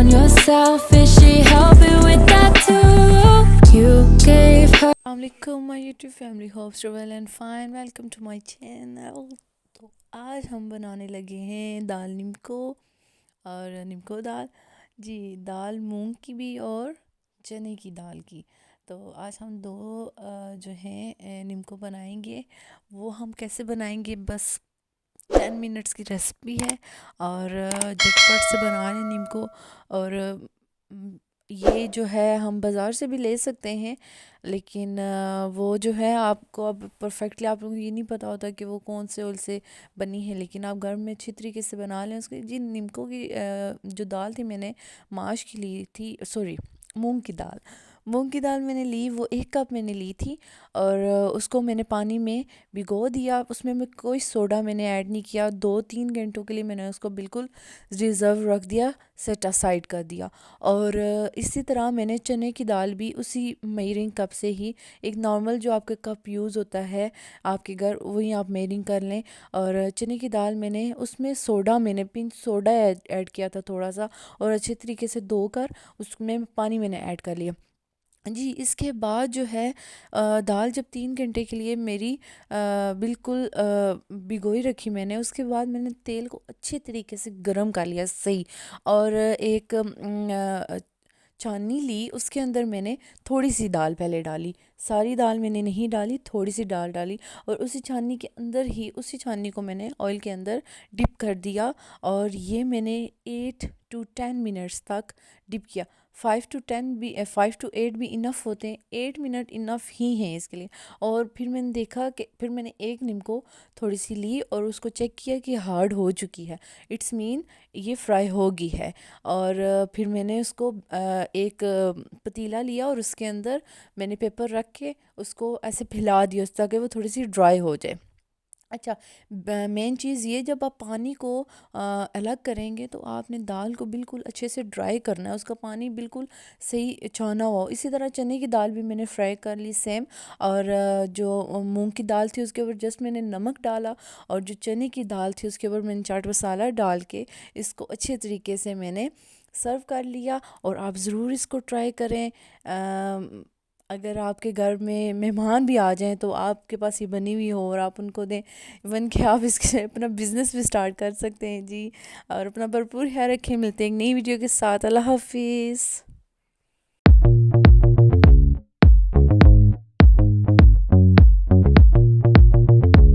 on yourself. Is she helping with that too? You gave her. Assalamualaikum my YouTube family, hopes you're well and fine. Welcome to my channel. तो आज हम बनाने लगे हैं दाल निम्को और निम्को दाल जी, दाल मूंग की भी और चने की दाल की। तो आज हम दो जो हैं निम्को बनाएंगे। वो हम कैसे बनाएंगे, बस 10 मिनट्स की रेसिपी है और झटपट से बना लें निम्को। और ये जो है हम बाज़ार से भी ले सकते हैं, लेकिन वो जो है आपको अब परफेक्टली आप लोगों को ये नहीं पता होता कि वो कौन से ऑयल से बनी है, लेकिन आप घर में अच्छी तरीके से बना लें उसकी। जी, निम्को की जो दाल थी मैंने माश की ली थी, सॉरी मूंग की दाल मैंने ली, वो 1 कप मैंने ली थी और उसको मैंने पानी में भिगो दिया। उसमें मैं कोई सोडा मैंने ऐड नहीं किया। 2-3 घंटों के लिए मैंने उसको बिल्कुल रिज़र्व रख दिया, सेट असाइड कर दिया। और इसी तरह मैंने चने की दाल भी उसी मेजरिंग कप से ही, एक नॉर्मल जो आपका कप यूज़ होता है आपके घर, वही आप मेजरिंग कर लें। और चने की दाल मैंने उसमें सोडा, मैंने पिंच सोडा ऐड किया था थोड़ा सा, और अच्छे तरीके से धोकर उसमें पानी मैंने ऐड कर लिया। जी, इसके बाद जो है दाल जब 3 घंटे के लिए मेरी बिल्कुल भिगोई रखी मैंने, उसके बाद मैंने तेल को अच्छे तरीके से गरम कर लिया सही। और एक छाननी ली, उसके अंदर मैंने थोड़ी सी दाल पहले डाली, सारी दाल मैंने नहीं डाली, थोड़ी सी दाल डाली। और उसी छाननी के अंदर ही, उसी छाननी को मैंने ऑयल के अंदर डिप कर दिया। और ये मैंने 8 to 10 मिनट्स तक डिप किया। 5 to 8 भी इनफ होते हैं, 8 मिनट इनफ ही हैं इसके लिए। और फिर मैंने देखा कि फिर मैंने एक निम्को थोड़ी सी ली और उसको चेक किया कि हार्ड हो चुकी है, इट्स मीन ये फ्राई होगी है। और फिर मैंने उसको एक पतीला लिया और उसके अंदर मैंने पेपर रख के उसको ऐसे फैला दिया ताकि वो थोड़ी सी ड्राई हो जाए। अच्छा, मेन चीज़ ये, जब आप पानी को अलग करेंगे तो आपने दाल को बिल्कुल अच्छे से ड्राई करना है, उसका पानी बिल्कुल सही छाना हो। इसी तरह चने की दाल भी मैंने फ्राई कर ली सेम। और जो मूंग की दाल थी उसके ऊपर जस्ट मैंने नमक डाला, और जो चने की दाल थी उसके ऊपर मैंने चाट मसाला डाल के इसको अच्छे तरीके से मैंने सर्व कर लिया। और आप ज़रूर इसको ट्राई करें। अगर आपके घर में मेहमान भी आ जाएं तो आपके पास ये बनी हुई हो और आप उनको दें, इवन कि आप इसके अपना बिज़नेस भी स्टार्ट कर सकते हैं जी। और अपना भरपूर ख्याल रखें, मिलते हैं एक नई वीडियो के साथ। अल्लाह हाफिज़।